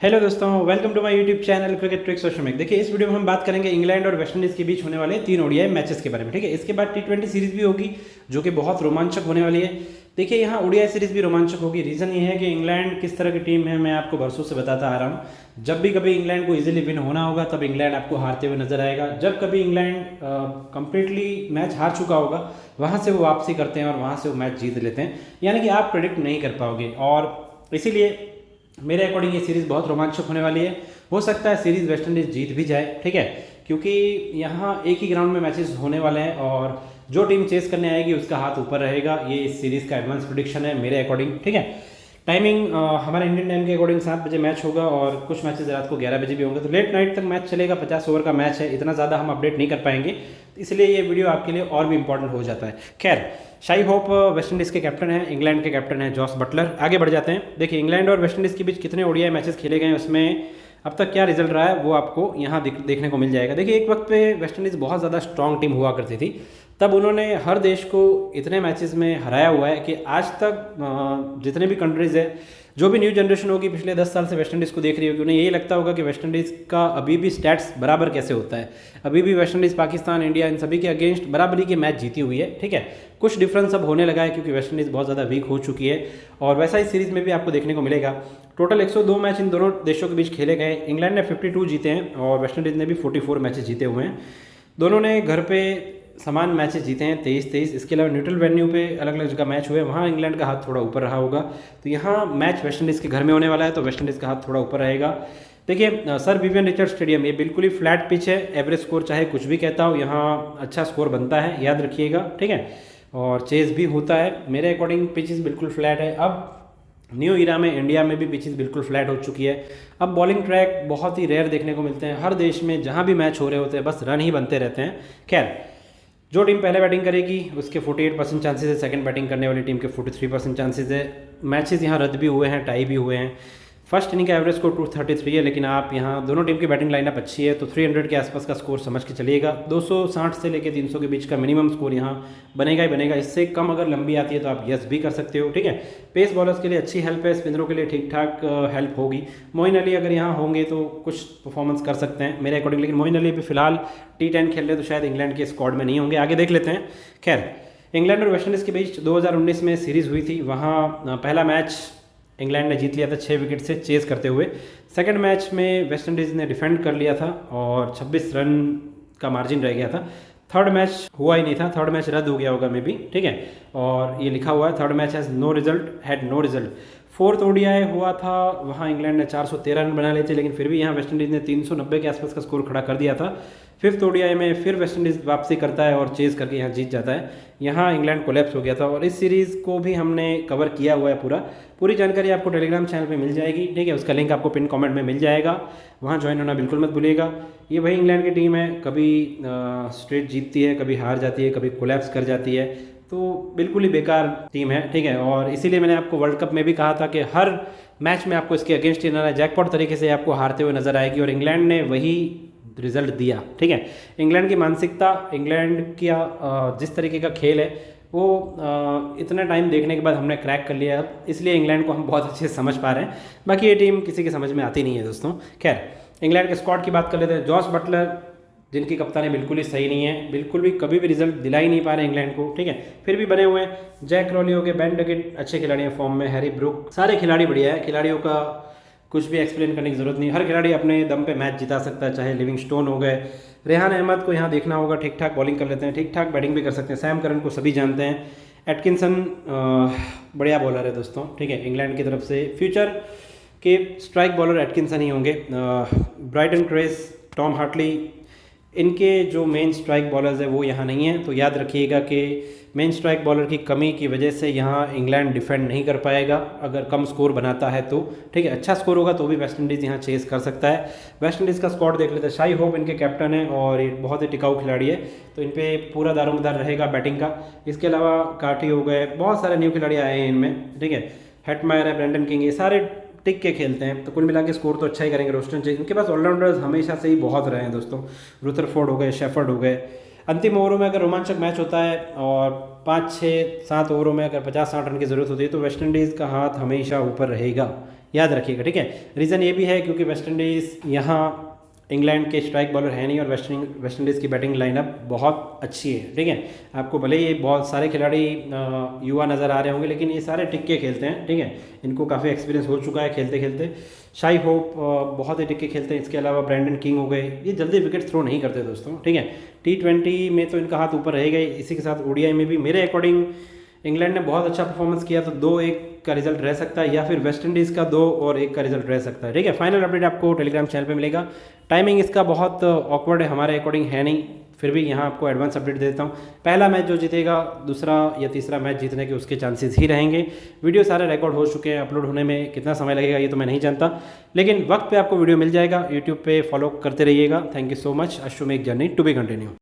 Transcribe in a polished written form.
Hello दोस्तों, welcome to my YouTube channel cricket tricks और शमिक। देखिए, इस वीडियो में हम बात करेंगे इंग्लैंड और वेस्ट इंडीज़ के बीच होने वाले 3 ओडीआई मैचेस के बारे में। ठीक है, इसके बाद टी20 सीरीज़ भी होगी जो कि बहुत रोमांचक होने वाली है। देखिए, यहाँ ओडीआई सीरीज़ भी रोमांचक होगी। रीज़न ये है कि इंग्लैंड किस तरह की टीम है, मैं आपको बरसों से बताता आ रहा हूँ। जब भी कभी इंग्लैंड को इजीली विन होना होगा तब इंग्लैंड आपको हारते हुए नजर आएगा। जब कभी इंग्लैंड कंप्लीटली मैच हार चुका होगा, वहाँ से वो वापसी करते हैं और वहाँ से वो मैच जीत लेते हैं। यानी कि आप प्रेडिक्ट नहीं कर पाओगे, और इसीलिए मेरे अकॉर्डिंग ये सीरीज़ बहुत रोमांचक होने वाली है। हो सकता है सीरीज़ वेस्ट इंडीज़ जीत भी जाए, ठीक है, क्योंकि यहाँ एक ही ग्राउंड में मैचेस होने वाले हैं और जो टीम चेस करने आएगी उसका हाथ ऊपर रहेगा। ये इस सीरीज़ का एडवांस प्रेडिक्शन है मेरे अकॉर्डिंग, ठीक है। टाइमिंग हमारे इंडियन टाइम के अकॉर्डिंग 7 बजे मैच होगा और कुछ मैचेस रात को 11 बजे भी होंगे, तो लेट नाइट तक मैच चलेगा। 50 ओवर का मैच है, इतना ज़्यादा हम अपडेट नहीं कर पाएंगे, इसलिए ये वीडियो आपके लिए और भी इंपॉर्टेंट हो जाता है। खैर, शाई होप वेस्ट इंडीज़ के कैप्टन हैं, इंग्लैंड के कैप्टन हैं जॉस बटलर। आगे बढ़ जाते हैं। देखिए, इंग्लैंड और वेस्ट इंडीज़ के बीच कितने ओडीआई मैचेस खेले गए हैं, उसमें अब तक क्या रिजल्ट रहा है वो आपको यहाँ देखने को मिल जाएगा। देखिए, एक वक्त पे वेस्ट इंडीज़ बहुत ज़्यादा स्ट्रॉन्ग टीम हुआ करती थी, तब उन्होंने हर देश को इतने मैचेस में हराया हुआ है कि आज तक जितने भी कंट्रीज़ है, जो भी न्यू जनरेशन होगी पिछले 10 साल से वेस्ट इंडीज़ को देख रही होगी, उन्हें यही लगता होगा कि वेस्ट इंडीज़ का अभी भी स्टैट्स बराबर कैसे होता है। अभी भी वेस्ट इंडीज़ पाकिस्तान, इंडिया, इन सभी के अगेंस्ट बराबरी के मैच जीती हुई है, ठीक है। कुछ डिफरेंस अब होने लगा है क्योंकि वेस्ट इंडीज़ बहुत ज़्यादा वीक हो चुकी है, और वैसा ही सीरीज़ में भी आपको देखने को मिलेगा। टोटल 102 मैच इन दोनों देशों के बीच खेले गए। इंग्लैंड ने 52 जीते हैं और वेस्ट इंडीज़ ने भी 44 मैचेस जीते हुए हैं। दोनों ने घर पे समान मैचेस जीते हैं, 23-23। इसके अलावा न्यूट्रल वेन्यू पे अलग अलग जगह मैच हुए, वहाँ इंग्लैंड का हाथ थोड़ा ऊपर रहा होगा। तो यहाँ मैच वेस्ट इंडीज़ के घर में होने वाला है, तो वेस्ट इंडीज़ का हाथ थोड़ा ऊपर रहेगा। देखिए, सर विवियन रिचर्ड स्टेडियम, ये बिल्कुल ही फ्लैट पिच है। एवरेज स्कोर चाहे कुछ भी कहता हो, यहाँ अच्छा स्कोर बनता है, याद रखिएगा, ठीक है। और चेस भी होता है। मेरे अकॉर्डिंग पिचेस बिल्कुल फ्लैट है। अब न्यू ईरा में इंडिया में भी पिचेस बिल्कुल फ्लैट हो चुकी है। अब बॉलिंग ट्रैक बहुत ही रेयर देखने को मिलते हैं। हर देश में जहाँ भी मैच हो रहे होते हैं बस रन ही बनते रहते हैं। खैर, जो टीम पहले बैटिंग करेगी उसके 48% चांसेस है, सेकंड बैटिंग करने वाली टीम के 43% चांसेस है। मैचेस यहाँ रद्द भी हुए हैं, टाई भी हुए हैं। फर्स्ट इनिंग का एवरेज स्कोर 233 है, लेकिन आप यहाँ दोनों टीम की बैटिंग लाइनअप अच्छी है, तो 300 के आसपास का स्कोर समझ के चलिएगा। 260 से लेकर 300 के बीच का मिनिमम स्कोर यहाँ बनेगा ही बनेगा। इससे कम अगर लंबी आती है तो आप यस भी कर सकते हो, ठीक है। पेस बॉलर्स के लिए अच्छी हेल्प है, स्पिनरों के लिए ठीक ठाक हेल्प होगी। मोइन अली अगर यहाँ होंगे तो कुछ परफॉर्मेंस कर सकते हैं मेरे अकॉर्डिंग, लेकिन मोइन अली भी फिलहाल T10 खेल रहे तो शायद इंग्लैंड के स्क्वाड में नहीं होंगे। आगे देख लेते हैं। खैर, इंग्लैंड और वेस्ट इंडीज़ के बीच 2019 में सीरीज़ हुई थी। वहाँ पहला मैच इंग्लैंड ने जीत लिया था 6 विकेट से चेस करते हुए। सेकंड मैच में वेस्ट इंडीज़ ने डिफेंड कर लिया था और 26 रन का मार्जिन रह गया था। थर्ड मैच हुआ ही नहीं था, थर्ड मैच रद्द हो गया होगा मे बी, ठीक है। और ये लिखा हुआ है third match has no result, had no result. Fourth ODI हुआ था, वहाँ इंग्लैंड ने 413 रन बना लिए थे, लेकिन फिर भी यहाँ वेस्ट इंडीज़ ने 390 के आसपास का स्कोर खड़ा कर दिया था। फिफ्थ ओडीआई में फिर वेस्ट इंडीज़ वापसी करता है और चेज करके यहाँ जीत जाता है। यहाँ इंग्लैंड कोलैप्स हो गया था और इस सीरीज़ को भी हमने कवर किया हुआ है। पूरी जानकारी आपको टेलीग्राम चैनल पे मिल जाएगी, ठीक है। उसका लिंक आपको पिन कमेंट में मिल जाएगा, वहाँ ज्वाइन होना बिल्कुल मत भूलिएगा। ये वही इंग्लैंड की टीम है, कभी स्ट्रेट जीतती है, कभी हार जाती है, कभी कोलैप्स कर जाती है, तो बिल्कुल ही बेकार टीम है, ठीक है। और इसीलिए मैंने आपको वर्ल्ड कप में भी कहा था कि हर मैच में आपको इसके अगेंस्ट ही रहना, जैकपॉट तरीके से आपको हारते हुए नजर आएगी, और इंग्लैंड ने वही रिजल्ट दिया, ठीक है। इंग्लैंड की मानसिकता, इंग्लैंड का जिस तरीके का खेल है वो इतना टाइम देखने के बाद हमने क्रैक कर लिया, इसलिए इंग्लैंड को हम बहुत अच्छे से समझ पा रहे हैं। बाकी ये टीम किसी के समझ में आती नहीं है दोस्तों। खैर, इंग्लैंड के स्क्वाड की बात कर लेते हैं। जॉस बटलर, जिनकी कप्तानी बिल्कुल ही सही नहीं है, बिल्कुल भी कभी भी रिजल्ट दिला ही नहीं पा रहे इंग्लैंड को, ठीक है। फिर भी बने हुए हैं। जैक क्रॉली हो गए, बेन डकेट अच्छे खिलाड़ी हैं फॉर्म में, हैरी ब्रूक, सारे खिलाड़ी बढ़िया है। खिलाड़ियों का कुछ भी एक्सप्लेन करने की ज़रूरत नहीं, हर खिलाड़ी अपने दम पे मैच जिता सकता है। चाहे लिविंगस्टोन हो गए, रेहान अहमद को यहाँ देखना होगा, ठीक ठाक बॉलिंग कर लेते हैं, ठीक ठाक बैटिंग भी कर सकते हैं। सैम करन को सभी जानते हैं। एटकिंसन बढ़िया बॉलर है दोस्तों, ठीक है। इंग्लैंड की तरफ से फ्यूचर के स्ट्राइक बॉलर एटकिंसन ही होंगे। ब्राइटन ट्रेस, टॉम हार्टली, इनके जो मेन स्ट्राइक बॉलर्स है वो यहाँ नहीं है, तो याद रखिएगा कि मेन स्ट्राइक बॉलर की कमी की वजह से यहाँ इंग्लैंड डिफेंड नहीं कर पाएगा अगर कम स्कोर बनाता है तो, ठीक है। अच्छा स्कोर होगा तो भी वेस्ट इंडीज़ यहाँ चेस कर सकता है। वेस्ट इंडीज़ का स्क्वाड देख लेते हैं। शाई होप इनके कैप्टन है और ये बहुत ही टिकाऊ खिलाड़ी है, तो इन पर पूरा दारोमदार रहेगा बैटिंग का। इसके अलावा कार्टी हो गए, बहुत सारे न्यू खिलाड़ी आए हैं इनमें, ठीक है। हेटमायर है, ब्रेंडन किंग, ये सारे टिक के खेलते हैं, तो कुल मिला के स्कोर तो अच्छा ही करेंगे। रोस्टन चेज, इनके पास ऑलराउंडर्स हमेशा से ही बहुत रहे हैं दोस्तों। रुथरफोर्ड हो गए, शेफर्ड हो गए। अंतिम ओवरों में अगर रोमांचक मैच होता है और 5, 6, 7 ओवरों में अगर 50-60 रन की ज़रूरत होती है तो वेस्ट इंडीज़ का हाथ हमेशा ऊपर रहेगा, याद रखिएगा, ठीक है। रीज़न ये भी है क्योंकि वेस्ट इंडीज़ यहाँ इंग्लैंड के स्ट्राइक बॉलर है नहीं और वेस्ट इंडीज़ की बैटिंग लाइनअप बहुत अच्छी है, ठीक है। आपको भले ही बहुत सारे खिलाड़ी युवा नज़र आ रहे होंगे, लेकिन ये सारे टिक के खेलते हैं, ठीक है। इनको काफ़ी एक्सपीरियंस हो चुका है खेलते खेलते। शाई होप बहुत ही टिक के खेलते हैं, इसके अलावा ब्रैंडन किंग हो गए, ये जल्दी विकेट थ्रो नहीं करते दोस्तों, ठीक है। T20 में तो इनका हाथ ऊपर रहेगा ही। इसी के साथ ODI में भी मेरे अकॉर्डिंग इंग्लैंड ने बहुत अच्छा परफॉर्मेंस किया, तो 2-1 का रिजल्ट रह सकता है, या फिर वेस्ट इंडीज़ का 2-1 का रिजल्ट रह सकता है, ठीक है। फाइनल अपडेट आपको टेलीग्राम चैनल पे मिलेगा। टाइमिंग इसका बहुत ऑकवर्ड है, हमारे अकॉर्डिंग है नहीं, फिर भी यहाँ आपको एडवांस अपडेट दे देता हूँ। पहला मैच जो जीतेगा दूसरा या तीसरा मैच जीतने के उसके चांसेस ही रहेंगे। वीडियो सारे रिकॉर्ड हो चुके हैं, अपलोड होने में कितना समय लगेगा ये तो मैं नहीं जानता, लेकिन वक्त पे आपको वीडियो मिल जाएगा। यूट्यूब पे फॉलो करते रहिएगा। Thank you so much. Ashwamedh journey to be continue.